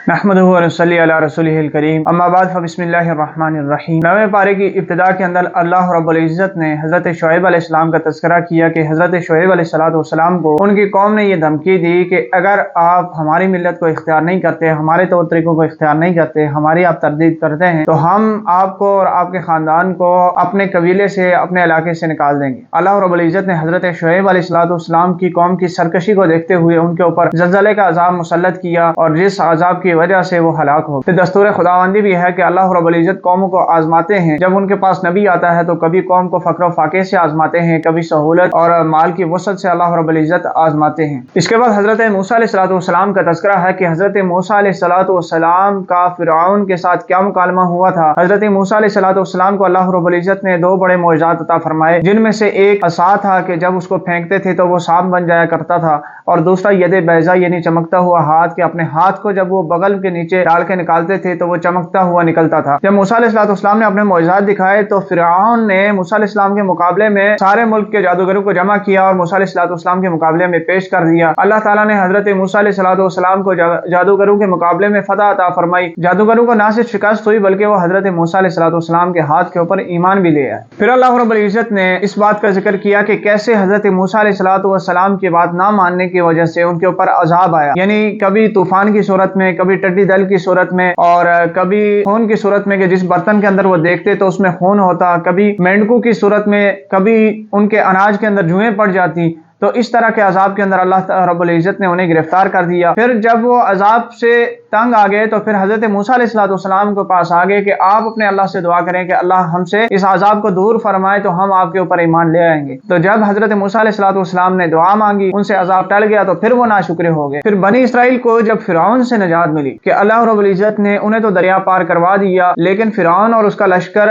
نحمدہ و نصلی علی رسولہ الکریم اما بعد فبسم اللہ الرحمن الرحیم۔ 9ویں پارے کی ابتدا کے اندر اللہ رب العزت نے حضرت شعیب علیہ السلام کا تذکرہ کیا کہ حضرت شعیب علیہ السلام کو ان کی قوم نے یہ دھمکی دی کہ اگر آپ ہماری ملت کو اختیار نہیں کرتے، ہمارے طور طریقوں کو اختیار نہیں کرتے، ہماری آپ تردید کرتے ہیں تو ہم آپ کو اور آپ کے خاندان کو اپنے قبیلے سے، اپنے علاقے سے نکال دیں گے۔ اللہ رب العزت نے حضرت شعیب علیہ السلام کی قوم کی سرکشی کو دیکھتے ہوئے ان کے اوپر زلزلے کا عذاب مسلط کیا اور جس عذاب کی وجہ سے وہ ہلاک ہو گئے۔ دستور خداوندی بھی ہے کہ اللہ رب العزت قوموں کو آزماتے ہیں۔ جب ان کے پاس نبی آتا ہے تو کبھی قوم کو فقر و فاقے سے آزماتے ہیں، کبھی سہولت اور مال کی وسعت سے اللہ رب العزت آزماتے ہیں۔ اس کے بعد حضرت موسیٰ علیہ السلام کا تذکرہ ہے کہ حضرت موسیٰ علیہ السلام کا فرعون کے ساتھ کیا مکالمہ ہوا تھا۔ حضرت موسیٰ علیہ السلام کو اللہ رب العزت نے دو بڑے معجزات عطا فرمائے، جن میں سے ایک عصا تھا کہ جب اس کو پھینکتے تھے تو وہ سانپ بن جایا کرتا تھا، اور دوسرا ید بیضا یعنی چمکتا ہوا ہاتھ، کہ اپنے ہاتھ کو جب وہ بغل کے نیچے ڈال کے نکالتے تھے تو وہ چمکتا ہوا نکلتا تھا۔ جب موسیٰ علیہ السلام نے اپنے معجزات دکھائے تو فرعون نے موسیٰ علیہ السلام کے مقابلے میں سارے ملک کے جادوگروں کو جمع کیا اور موسیٰ علیہ السلام کے مقابلے میں پیش کر دیا۔ اللہ تعالیٰ نے حضرت موسیٰ علیہ السلام کو جادوگروں کے مقابلے میں فتح عطا فرمائی۔ جادوگروں کو نہ صرف شکست ہوئی بلکہ وہ حضرت موسیٰ علیہ السلام کے ہاتھ کے اوپر ایمان بھی لے آئے۔ پھر اللہ رب العزت نے اس بات کا ذکر کیا کہ کیسے حضرت موسیٰ علیہ السلام کی بات نہ ماننے کی وجہ سے ان کے اوپر عذاب آیا، یعنی کبھی طوفان کی صورت میں، کبھی ٹڈی دل کی صورت میں، اور کبھی خون کی صورت میں کہ جس برتن کے اندر وہ دیکھتے تو اس میں خون ہوتا، کبھی مینڈکوں کی صورت میں، کبھی ان کے اناج کے اندر جوئیں پڑ جاتی۔ تو اس طرح کے عذاب کے اندر اللہ رب العزت نے انہیں گرفتار کر دیا۔ پھر جب وہ عذاب سے تنگ آ گئے تو پھر حضرت موسیٰ علیہ السلام کے پاس آ گئے کہ آپ اپنے اللہ سے دعا کریں کہ اللہ ہم سے اس عذاب کو دور فرمائے تو ہم آپ کے اوپر ایمان لے آئیں گے۔ تو جب حضرت موسیٰ علیہ السلام نے دعا مانگی، ان سے عذاب ٹل گیا تو پھر وہ ناشکرے ہو گئے۔ پھر بنی اسرائیل کو جب فرعون سے نجات ملی کہ اللہ رب العزت نے انہیں تو دریا پار کروا دیا، لیکن فرعون اور اس کا لشکر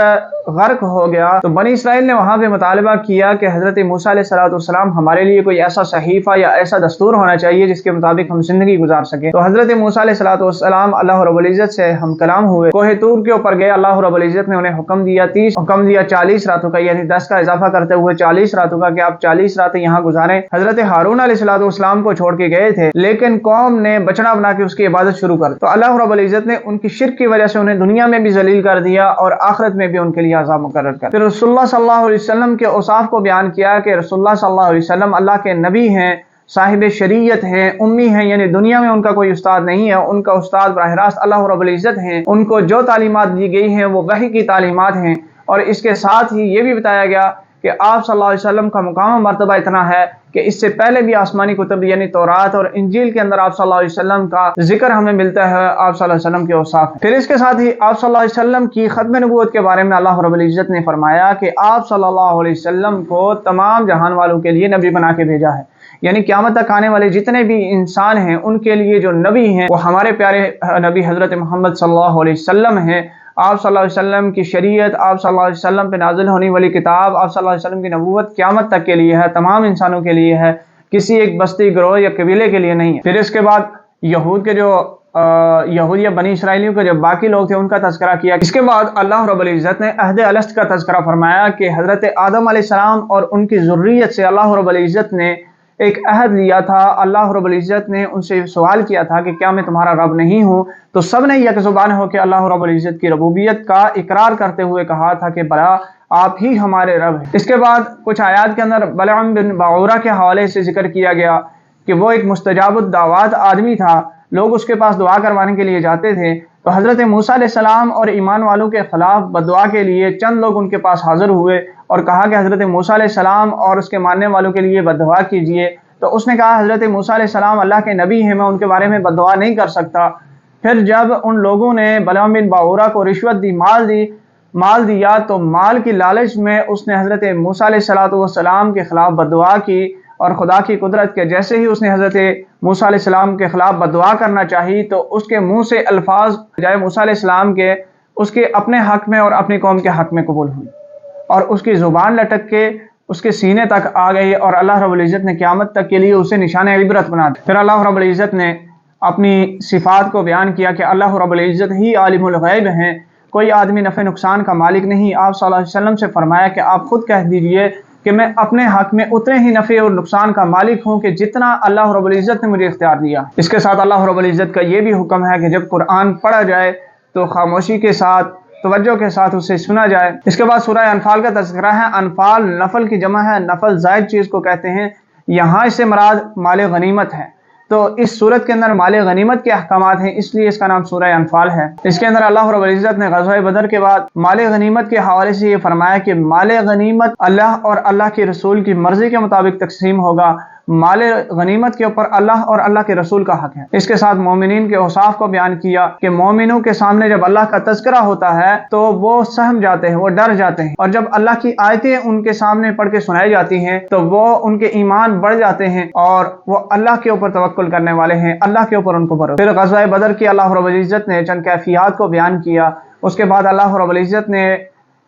غرق ہو گیا، تو بنی اسرائیل نے وہاں پہ مطالبہ کیا کہ حضرت موسیٰ علیہ السلام ہمارے لیے کوئی ایسا صحیفہ یا ایسا دستور ہونا چاہیے جس کے مطابق ہم زندگی گزار سکیں۔ تو حضرت موسیٰ علیہ السلام اللہ رب العزت سے ہم کلام ہوئے، کوہ طور کے اوپر گئے۔ اللہ رب العزت نے انہیں حکم دیا 40 راتوں کا، یعنی 10 کا اضافہ کرتے ہوئے 40 راتوں کا، کہ آپ 40 راتیں یہاں گزاریں۔ حضرت ہارون علیہ السلام کو چھوڑ کے گئے تھے، لیکن قوم نے بچڑا بنا کے اس کی عبادت شروع کر دی، تو اللہ رب العزت نے ان کی شرک کی وجہ سے انہیں دنیا میں بھی ذلیل کر دیا اور آخرت میں بھی ان کے لیے عذاب مقرر کر دیا۔ پھر رسول اللہ صلی اللہ علیہ وسلم کے اوصاف کو بیان کیا کہ رسول اللہ صلی اللہ علیہ وسلم اللہ کے نبی ہیں، صاحب شریعت ہیں، امی ہیں، یعنی دنیا میں ان کا کوئی استاد نہیں ہے، ان کا استاد براہ راست اللہ رب العزت ہیں۔ ان کو جو تعلیمات دی گئی ہیں وہ وحی کی تعلیمات ہیں، اور اس کے ساتھ ہی یہ بھی بتایا گیا کہ آپ صلی اللہ علیہ وسلم کا مقام و مرتبہ اتنا ہے کہ اس سے پہلے بھی آسمانی کتب یعنی تورات اور انجیل کے اندر آپ صلی اللہ علیہ وسلم کا ذکر ہمیں ملتا ہے، آپ صلی اللہ علیہ وسلم کے اوصاف۔ پھر اس کے ساتھ ہی آپ صلی اللہ علیہ وسلم کی ختم نبوت کے بارے میں اللہ رب العزت نے فرمایا کہ آپ صلی اللہ علیہ وسلم کو تمام جہان والوں کے لیے نبی بنا کے بھیجا ہے، یعنی قیامت تک آنے والے جتنے بھی انسان ہیں ان کے لیے جو نبی ہیں وہ ہمارے پیارے نبی حضرت محمد صلی اللہ علیہ وسلم ہیں۔ آپ صلی اللہ علیہ وسلم کی شریعت، آپ صلی اللہ علیہ وسلم پہ نازل ہونے والی کتاب، آپ صلی اللہ علیہ وسلم کی نبوت قیامت تک کے لیے ہے، تمام انسانوں کے لیے ہے، کسی ایک بستی، گروہ یا قبیلے کے لیے نہیں ہے۔ پھر اس کے بعد یہود یا بنی اسرائیلیوں کے جو باقی لوگ تھے ان کا تذکرہ کیا۔ اس کے بعد اللہ رب العزت نے عہد الست کا تذکرہ فرمایا کہ حضرت آدم علیہ السلام اور ان کی ذریت سے اللہ رب العزت نے ایک عہد لیا تھا۔ اللہ رب العزت نے ان سے سوال کیا تھا کہ کیا میں تمہارا رب نہیں ہوں؟ تو سب نے یک زبان ہو کے اللہ رب العزت کی ربوبیت کا اقرار کرتے ہوئے کہا تھا کہ بلا آپ ہی ہمارے رب ہیں۔ اس کے بعد کچھ آیات کے اندر بلعام بن باعورہ کے حوالے سے ذکر کیا گیا کہ وہ ایک مستجاب الدعوات آدمی تھا، لوگ اس کے پاس دعا کروانے کے لیے جاتے تھے، تو حضرت موسیٰ علیہ السلام اور ایمان والوں کے خلاف بددعا کے لیے چند لوگ ان کے پاس حاضر ہوئے اور کہا کہ حضرت موسیٰ علیہ السلام اور اس کے ماننے والوں کے لیے بددعا کیجیے۔ تو اس نے کہا حضرت موسیٰ علیہ السلام اللہ کے نبی ہیں، میں ان کے بارے میں بددعا نہیں کر سکتا۔ پھر جب ان لوگوں نے بلعام بن باعورہ کو رشوت دی، مال دیا، تو مال کی لالچ میں اس نے حضرت موسیٰ علیہ السلام کے خلاف بددعا کی، اور خدا کی قدرت کے جیسے ہی اس نے حضرت موسیٰ علیہ السلام کے خلاف بددعا کرنا چاہی تو اس کے منہ سے الفاظ جائے موسیٰ علیہ السلام کے اس کے اپنے حق میں اور اپنی قوم کے حق میں قبول ہوئی، اور اس کی زبان لٹک کے اس کے سینے تک آ گئی، اور اللہ رب العزت نے قیامت تک کے لیے اسے نشان عبرت بنا دیا۔ پھر اللہ رب العزت نے اپنی صفات کو بیان کیا کہ اللہ رب العزت ہی عالم الغیب ہیں، کوئی آدمی نفع نقصان کا مالک نہیں۔ آپ صلی اللہ علیہ وسلم سے فرمایا کہ آپ خود کہہ دیجئے کہ میں اپنے حق میں اتنے ہی نفع اور نقصان کا مالک ہوں کہ جتنا اللہ رب العزت نے مجھے اختیار دیا۔ اس کے ساتھ اللہ رب العزت کا یہ بھی حکم ہے کہ جب قرآن پڑھا جائے تو خاموشی کے ساتھ، توجہ کے ساتھ اسے سنا جائے۔ اس کے بعد سورہ انفال کا تذکرہ ہے۔ انفال نفل کی جمع ہے، نفل زائد چیز کو کہتے ہیں، یہاں اس سے مراد مال غنیمت ہے۔ تو اس صورت کے اندر مال غنیمت کے احکامات ہیں، اس لیے اس کا نام سورہ انفال ہے۔ اس کے اندر اللہ رب العزت نے غزوہ بدر کے بعد مال غنیمت کے حوالے سے یہ فرمایا کہ مال غنیمت اللہ اور اللہ کے رسول کی مرضی کے مطابق تقسیم ہوگا۔ مال غنیمت کے اوپر اللہ اور اللہ کے رسول کا حق ہے۔ اس کے ساتھ مومنین کے اوصاف کو بیان کیا کہ مومنوں کے سامنے جب اللہ کا تذکرہ ہوتا ہے تو وہ سہم جاتے ہیں، وہ ڈر جاتے ہیں، اور جب اللہ کی آیتیں ان کے سامنے پڑھ کے سنائی جاتی ہیں تو وہ ان کے ایمان بڑھ جاتے ہیں اور وہ اللہ کے اوپر توکل کرنے والے ہیں، اللہ کے اوپر ان کو بھروسہ۔ پھر غزوہ بدر کی اللہ رب العزت نے چند کیفیات کو بیان کیا۔ اس کے بعد اللہ رب العزت نے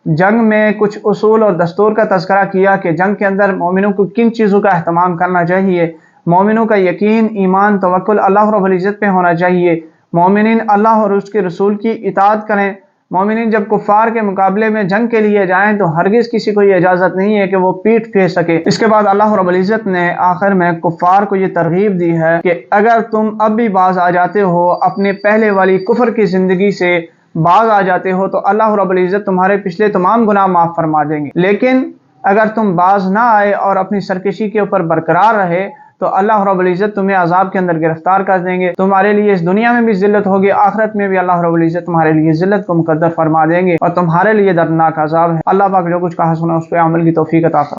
جنگ میں کچھ اصول اور دستور کا تذکرہ کیا کہ جنگ کے اندر مومنوں کو کن چیزوں کا اہتمام کرنا چاہیے۔ مومنوں کا یقین، ایمان، توکل اللہ رب العزت پہ ہونا چاہیے۔ مومنین اللہ اور اس کے رسول کی اطاعت کریں۔ مومنین جب کفار کے مقابلے میں جنگ کے لیے جائیں تو ہرگز کسی کو یہ اجازت نہیں ہے کہ وہ پیٹھ پھیر سکے۔ اس کے بعد اللہ رب العزت نے آخر میں کفار کو یہ ترغیب دی ہے کہ اگر تم اب بھی باز آ جاتے ہو، اپنے پہلے والی کفر کی زندگی سے باز آ جاتے ہو تو اللہ رب العزت تمہارے پچھلے تمام گناہ معاف فرما دیں گے۔ لیکن اگر تم باز نہ آئے اور اپنی سرکشی کے اوپر برقرار رہے تو اللہ رب العزت تمہیں عذاب کے اندر گرفتار کر دیں گے۔ تمہارے لیے اس دنیا میں بھی ذلت ہوگی، آخرت میں بھی اللہ رب العزت تمہارے لیے ذلت کو مقدر فرما دیں گے اور تمہارے لیے دردناک عذاب ہے۔ اللہ پاک جو کچھ کہا سنا اس پہ عمل کی توفیق عطا فرمائے۔